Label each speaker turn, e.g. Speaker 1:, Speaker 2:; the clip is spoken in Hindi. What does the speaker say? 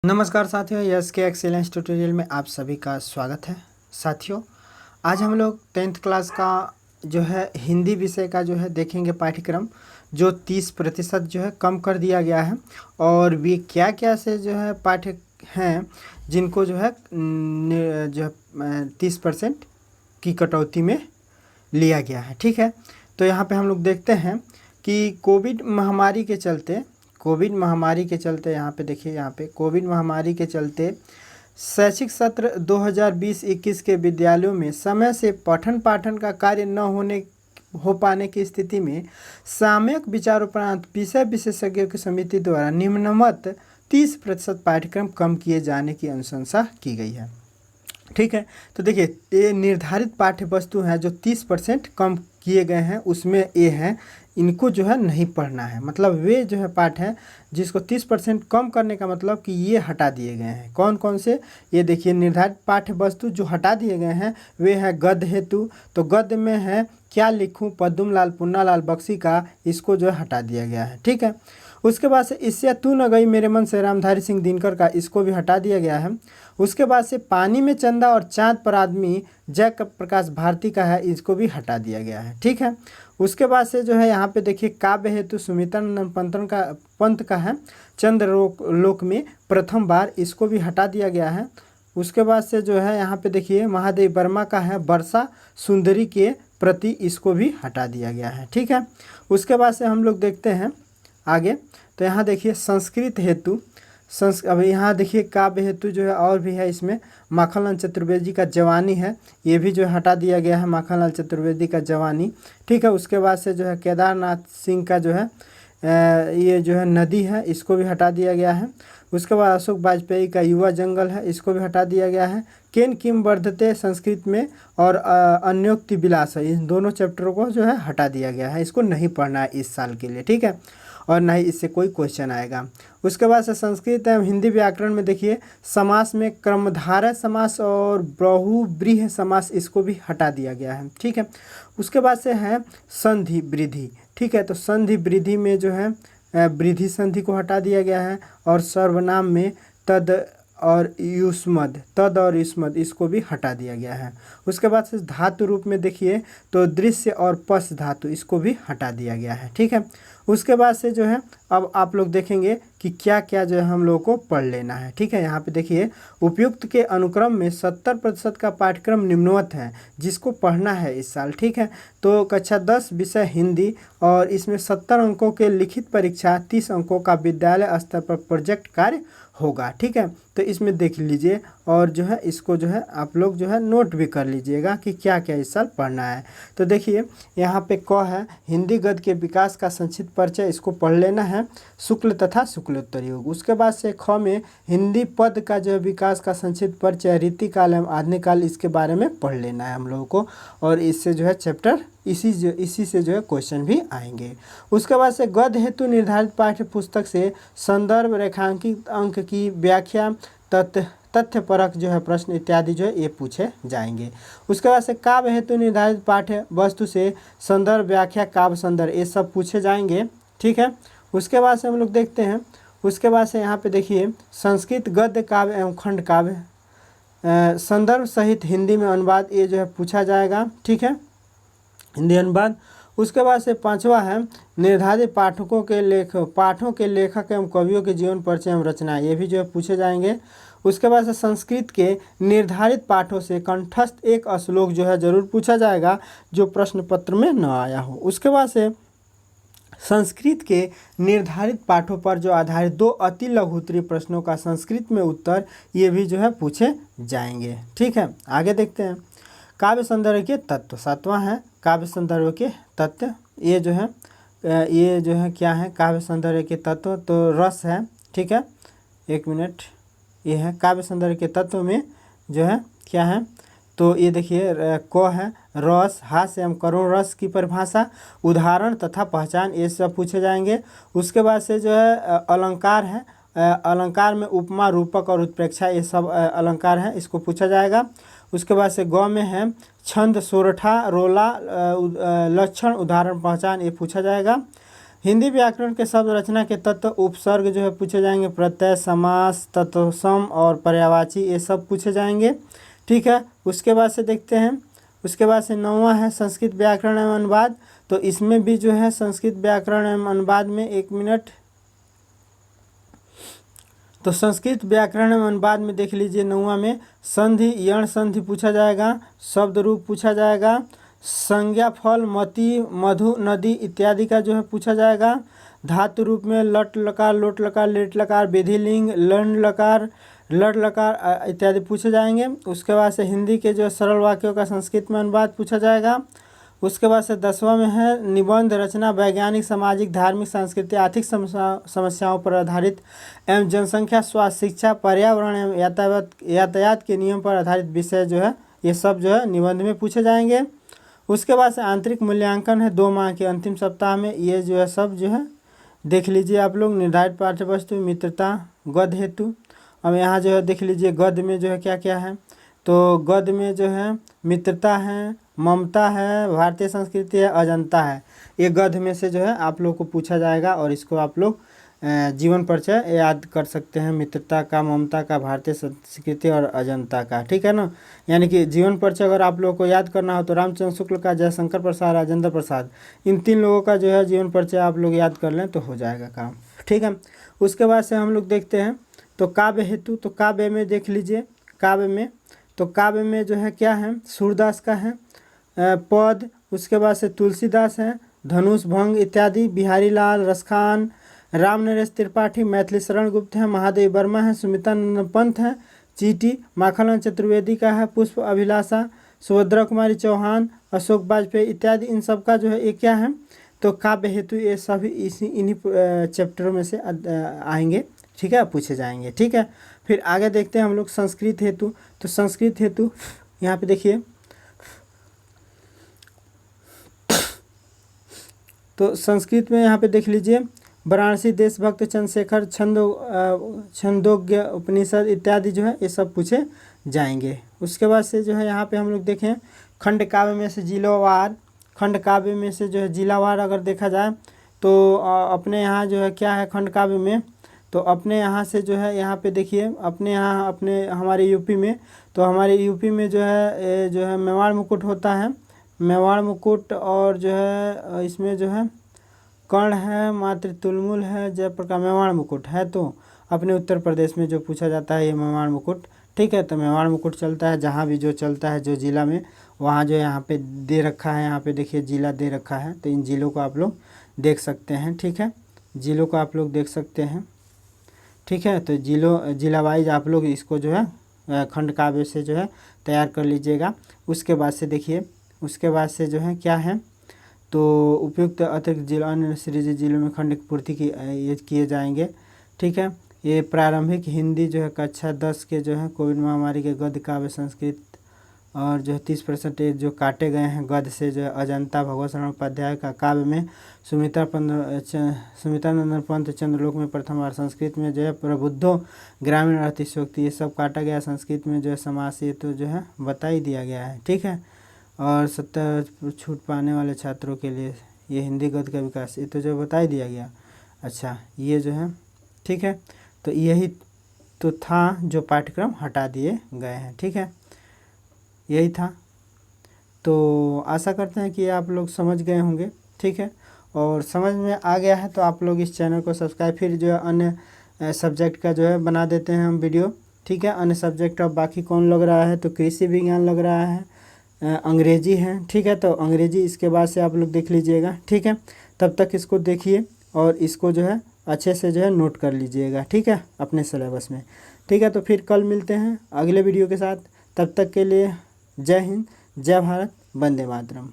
Speaker 1: नमस्कार साथियों, यस के एक्सीलेंस ट्यूटोरियल में आप सभी का स्वागत है। साथियों, आज हम लोग 10th क्लास का जो है हिंदी विषय का जो है देखेंगे पाठ्यक्रम, जो 30% जो है कम कर दिया गया है। और वे क्या क्या से जो है पाठ्य हैं जिनको जो है 30% की कटौती में लिया गया है। ठीक है, तो यहाँ पे हम लोग देखते हैं कि कोविड महामारी के चलते यहाँ पे देखिए, यहाँ पे कोविड महामारी के चलते शैक्षिक सत्र 2020-21 के विद्यालयों में समय से पठन पाठन का कार्य न हो पाने की स्थिति में सामयिक विचारोपरांत विषय विशेषज्ञों की समिति द्वारा निम्नमत 30% पाठ्यक्रम कम किए जाने की अनुशंसा की गई है। ठीक है, तो देखिए, ये निर्धारित पाठ्य वस्तु हैं जो 30% कम किए गए हैं, उसमें ये हैं, इनको जो है नहीं पढ़ना है। मतलब वे जो है पाठ हैं जिसको 30% कम करने का मतलब कि ये हटा दिए गए हैं। कौन कौन से? ये देखिए, निर्धारित पाठ्य वस्तु जो हटा दिए गए हैं वे हैं गद्य हेतु। तो गद्य में है क्या लिखूं, पद्मलाल पुन्नालाल बख्शी का, इसको जो है हटा दिया गया है। ठीक है, उसके बाद से इससे तू न गई मेरे मन से रामधारी सिंह दिनकर का, इसको भी हटा दिया गया है। उसके बाद से पानी में चंदा और चांद पर आदमी जय प्रकाश भारती का है, इसको भी हटा दिया गया है। ठीक है, उसके बाद से जो है यहाँ पे देखिए काव्य हेतु सुमित्रानंद पंत का है चंद्र लोक में प्रथम बार, इसको भी हटा दिया गया है। उसके बाद से जो है यहाँ पे देखिए महादेव वर्मा का है वर्षा सुंदरी के प्रति, इसको भी हटा दिया गया है। ठीक है, उसके बाद से हम लोग देखते हैं आगे। तो यहाँ देखिए संस्कृत हेतु अब यहाँ देखिए काव्य हेतु जो है और भी है, इसमें माखनलाल चतुर्वेदी का जवानी है, ये भी जो है हटा दिया गया है, माखनलाल चतुर्वेदी का जवानी। ठीक है, उसके बाद से जो है केदारनाथ सिंह का जो है ये जो है नदी है, इसको भी हटा दिया गया है। उसके बाद अशोक वाजपेयी का युवा जंगल है, इसको भी हटा दिया गया है। केन किम वर्धते संस्कृत में और अन्योक्ति विलास है, इन दोनों चैप्टरों को जो है हटा दिया गया है, इसको नहीं पढ़ना है इस साल के लिए। ठीक है, और ना ही इससे कोई क्वेश्चन आएगा। उसके बाद से संस्कृत एवं हिंदी व्याकरण में देखिए समास में क्रमधारय समास और बहुव्रीहि समास, इसको भी हटा दिया गया है। ठीक है, उसके बाद से है संधि वृद्धि। ठीक है, तो संधि वृद्धि में जो है वृद्धि संधि को हटा दिया गया है। और सर्वनाम में तद और युष्मद इसको भी हटा दिया गया है। उसके बाद से धातु रूप में देखिए तो दृश्य और पश धातु, इसको भी हटा दिया गया है। ठीक है, उसके बाद से जो है अब आप लोग देखेंगे कि क्या क्या जो है हम लोगों को पढ़ लेना है। ठीक है, यहाँ पे देखिए उपयुक्त के अनुक्रम में 70% का पाठ्यक्रम निम्नवत है जिसको पढ़ना है इस साल। ठीक है, तो कक्षा 10 विषय हिंदी, और इसमें 70 अंकों के लिखित परीक्षा, 30 अंकों का विद्यालय स्तर पर प्रोजेक्ट कार्य होगा। ठीक है, तो इसमें देख लीजिए और जो है इसको जो है आप लोग जो है नोट भी कर लीजिएगा कि क्या क्या इस साल पढ़ना है। तो देखिए यहाँ पे क है हिंदी गद्य के विकास का संक्षिप्त परिचय, इसको पढ़ लेना है, शुक्ल तथा शुक्लोत्तर युग। उसके बाद से ख में हिंदी पद का जो है विकास का संक्षिप्त परिचय, रीतिकाल एवं आधुनिक काल, इसके बारे में पढ़ लेना है हम लोगों को, और इससे जो है चैप्टर इसी से जो है क्वेश्चन भी आएंगे। उसके बाद से गद्य हेतु निर्धारित पाठ्य पुस्तक से संदर्भ, रेखांकित अंक की व्याख्या, तथ्यपरक जो है प्रश्न इत्यादि जो है ये पूछे जाएंगे। उसके बाद से काव्य हेतु निर्धारित पाठ्य वस्तु से संदर्भ, व्याख्या, काव्य संदर्भ, ये सब पूछे जाएंगे। ठीक है, उसके बाद से हम लोग देखते हैं, उसके बाद से यहाँ पे देखिए संस्कृत गद्य काव्य एवं खंड काव्य संदर्भ सहित हिंदी में अनुवाद, ये जो है पूछा जाएगा। ठीक है, हिंदी अनुवाद। उसके बाद से 5वां है निर्धारित पाठों के लेखक एवं कवियों के जीवन परिचय एवं रचना, ये भी जो है पूछे जाएंगे। उसके बाद से संस्कृत के निर्धारित पाठों से कंठस्थ एक श्लोक जो है जरूर पूछा जाएगा जो प्रश्न पत्र में न आया हो। उसके बाद से संस्कृत के निर्धारित पाठों पर जो आधारित 2 अति लघु उत्तरीय प्रश्नों का संस्कृत में उत्तर, ये भी जो है पूछे जाएंगे। ठीक है, आगे देखते हैं काव्य संदर्भ के तत्व। 7वां है काव्य संदर्भ के तत्व, ये जो है क्या है काव्य संदर्भ के तत्व, तो रस है। ठीक है, 1 मिनट, ये है काव्य संदर्भ के तत्व में जो है क्या है, तो ये देखिए क है रस, हास्य एवं करुण रस की परिभाषा, उदाहरण तथा पहचान, ये सब पूछे जाएंगे। उसके बाद से जो है अलंकार है, अलंकार में उपमा, रूपक और उत्प्रेक्षा, ये सब अलंकार है, इसको पूछा जाएगा। उसके बाद से गौ में है छंद, सोरठा, रोला, लक्षण, उदाहरण, पहचान, ये पूछा जाएगा। हिंदी व्याकरण के शब्द रचना के तत्व उपसर्ग जो है पूछे जाएंगे, प्रत्यय, समास, तत्सम और पर्यायवाची ये सब पूछे जाएंगे। ठीक है, उसके बाद से देखते हैं, उसके बाद से 9वां है संस्कृत व्याकरण एवं अनुवाद। तो इसमें भी जो है संस्कृत व्याकरण एवं अनुवाद में 1 मिनट, तो संस्कृत व्याकरण एवं अनुवाद में देख लीजिए 9वां में संधि, यण संधि पूछा जाएगा, शब्द रूप पूछा जाएगा, संज्ञा, फल, मति, मधु, नदी इत्यादि का जो है पूछा जाएगा। धातु रूप में लट लकार, लोट लकार, लेट लकार, विधिलिंग, लंड लकार, लट लकार इत्यादि पूछे जाएंगे। उसके बाद से हिंदी के जो सरल वाक्यों का संस्कृत में अनुवाद पूछा जाएगा। उसके बाद से 10वां में है निबंध रचना, वैज्ञानिक, सामाजिक, धार्मिक, सांस्कृतिक, आर्थिक समस्याओं पर आधारित एवं जनसंख्या, स्वास्थ्य, शिक्षा, पर्यावरण एवं यातायात के नियम पर आधारित विषय जो है ये सब जो है निबंध में पूछे जाएंगे। उसके बाद से आंतरिक मूल्यांकन है 2 माह के अंतिम सप्ताह में, ये जो है सब जो है देख लीजिए आप लोग। निर्धारित पाठ्यवस्तु, मित्रता, गद्य हेतु। अब यहाँ जो है देख लीजिए गद्य में जो है क्या क्या है। तो गद्य में जो है मित्रता है, ममता है, भारतीय संस्कृति है, अजंता है। ये गद्य में से जो है आप लोग को पूछा जाएगा और इसको आप लोग जीवन परिचय याद कर सकते हैं, मित्रता का, ममता का, भारतीय संस्कृति और अजंता का। ठीक है ना, यानी कि जीवन परिचय अगर आप लोगों को याद करना हो तो रामचंद्र शुक्ल का, जयशंकर प्रसाद, राजेंद्र प्रसाद, इन 3 लोगों का जो है जीवन परिचय आप लोग याद कर लें तो हो जाएगा काम। ठीक है, उसके बाद से हम लोग देखते हैं तो काव्य हेतु। तो काव्य में देख लीजिए, काव्य में तो काव्य में जो है क्या है, सूरदास का है पद, उसके बाद से तुलसीदास है, धनुष भंग इत्यादि, बिहारी लाल, रसखान, राम नरेश त्रिपाठी, मैथिली शरण गुप्त है, महादेव वर्मा है, सुमिता नंदन पंत है, चीटी, माखनलाल चतुर्वेदी का है, पुष्प अभिलाषा, सुभद्रा कुमारी चौहान, अशोक वाजपेयी इत्यादि, इन सब का जो है ये क्या है तो काव्य हेतु ये सभी इन्हीं चैप्टरों में से आएंगे। ठीक है, पूछे जाएंगे। ठीक है, फिर आगे देखते हैं हम लोग संस्कृत हेतु। तो संस्कृत हेतु यहाँ पे देखिए, तो संस्कृत में यहाँ पे देख लीजिए वाराणसी, देशभक्त, चंद्रशेखर, छंदोग्य, उपनिषद इत्यादि जो है ये सब पूछे जाएंगे। उसके बाद से जो है यहाँ पे हम लोग देखें खंड काव्य में से जिलावार, खंड काव्य में से जो है जिलावार अगर देखा जाए तो अपने यहाँ जो है क्या है खंड काव्य में, तो अपने यहाँ से जो है यहाँ पे देखिए अपने यहाँ अपने हमारे यूपी में, तो हमारे यूपी में जो है मेवाड़ मुकुट होता है, मेवाड़ मुकुट, और जो है इसमें जो है कर्ण है, मातृ तुलमुल है, जयप्रकाश, मेवाड़ मुकुट है। तो अपने उत्तर प्रदेश में जो पूछा जाता है ये मेवाड़ मुकुट। ठीक है, तो मेवाड़ मुकुट चलता है जहाँ भी जो चलता है जो ज़िला में, वहाँ जो यहाँ पे दे रखा है, यहाँ पे देखिए जिला दे रखा है, तो इन ज़िलों को आप लोग देख सकते हैं। ठीक है, ज़िलों को आप लोग देख सकते हैं। ठीक है, तो जिला वाइज आप लोग इसको जो है खंड काव्य से जो है तैयार कर लीजिएगा। उसके बाद से देखिए, उसके बाद से जो है क्या है तो उपयुक्त अतिरिक्त जिला अन्य सीरीज जिलों में खंड की पूर्ति की ये किए जाएंगे। ठीक है, ये प्रारंभिक हिंदी जो है कक्षा 10 के जो है कोविड महामारी के गद्य काव्य संस्कृत और जो है 30% जो काटे गए हैं गद्य से जो है अजंता, भगवत शरण उपाध्याय का काव्य में, सुमिता नंदन पंत, चंद्रलोक में प्रथम बार, संस्कृत में जो है प्रबुद्धो, ग्रामीण अतिशयोक्ति, ये सब काटा गया। संस्कृत में जो है समास ये तो जो है बता ही दिया गया है। ठीक है, और 70 छूट पाने वाले छात्रों के लिए ये हिंदी गद्य का विकास ये तो जो बता ही दिया गया। अच्छा, ये जो है ठीक है, तो यही तो था जो पाठ्यक्रम हटा दिए गए हैं। ठीक है, यही था। तो आशा करते हैं कि आप लोग समझ गए होंगे। ठीक है, और समझ में आ गया है तो आप लोग इस चैनल को सब्सक्राइब, फिर जो है अन्य सब्जेक्ट का जो है बना देते हैं हम वीडियो। ठीक है, अन्य सब्जेक्ट अब बाकी कौन लग रहा है तो कृषि विज्ञान लग रहा है, अंग्रेजी है। ठीक है, तो अंग्रेजी इसके बाद से आप लोग देख लीजिएगा। ठीक है, तब तक इसको देखिए और इसको जो है अच्छे से जो है नोट कर लीजिएगा। ठीक है, अपने सिलेबस में। ठीक है, तो फिर कल मिलते हैं अगले वीडियो के साथ। तब तक के लिए जय हिंद, जय भारत, वंदे मातरम।